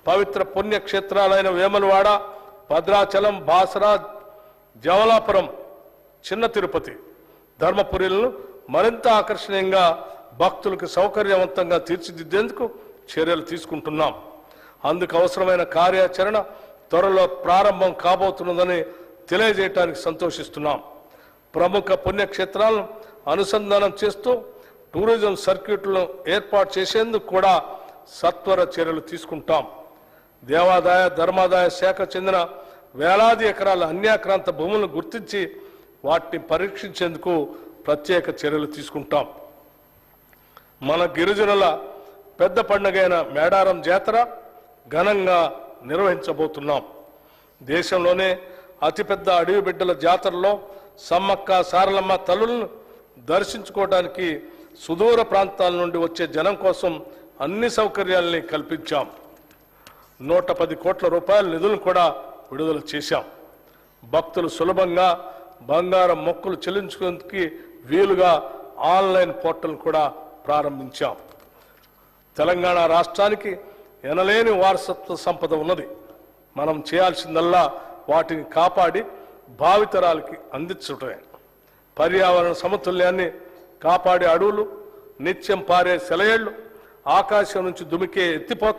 పవిత్ర పుణ్యక్షేత్రాలైన వేములవాడ, భద్రాచలం, బాసరా, జమలాపురం, చిన్న తిరుపతి, ధర్మపురిలను మరింత ఆకర్షణీయంగా భక్తులకు సౌకర్యవంతంగా తీర్చిదిద్దేందుకు చర్యలు తీసుకుంటున్నాం. అందుకు అవసరమైన కార్యాచరణ త్వరలో ప్రారంభం కాబోతున్నదని తెలియజేయడానికి సంతోషిస్తున్నాం. ప్రముఖ పుణ్యక్షేత్రాలను అనుసంధానం చేస్తూ టూరిజం సర్క్యూట్లను ఏర్పాటు చేసేందుకు కూడా సత్వర చర్యలు తీసుకుంటాం. దేవాదాయ ధర్మాదాయ శాఖ చెందిన వేలాది ఎకరాల అన్యాక్రాంత భూములను గుర్తించి వాటిని పరీక్షించేందుకు ప్రత్యేక చర్యలు తీసుకుంటాం. మన గిరిజనుల పెద్ద పండుగైన మేడారం జాతర ఘనంగా నిర్వహించబోతున్నాం. దేశంలోనే అతిపెద్ద అడవి బిడ్డల జాతరలో సమ్మక్క సారలమ్మ తల్లులను దర్శించుకోవడానికి సుదూర ప్రాంతాల నుండి వచ్చే జనం కోసం అన్ని సౌకర్యాలని కల్పించాం. 110 కోట్ల రూపాయల నిధులను కూడా విడుదల చేశాం. భక్తులు సులభంగా బంగారం మొక్కులు చెల్లించుకునేందుకు వీలుగా ఆన్లైన్ పోర్టల్ కూడా ప్రారంభించాం. తెలంగాణ రాష్ట్రానికి ఎనలేని వారసత్వ సంపద ఉన్నది. మనం చేయాల్సిందల్లా వాటిని కాపాడి భావితరాలకి అందించటమే. పర్యావరణ సమతుల్యాన్ని కాపాడే అడవులు, నిత్యం పారే సెలయేళ్లు, ఆకాశం నుంచి దుమికే ఎత్తిపోత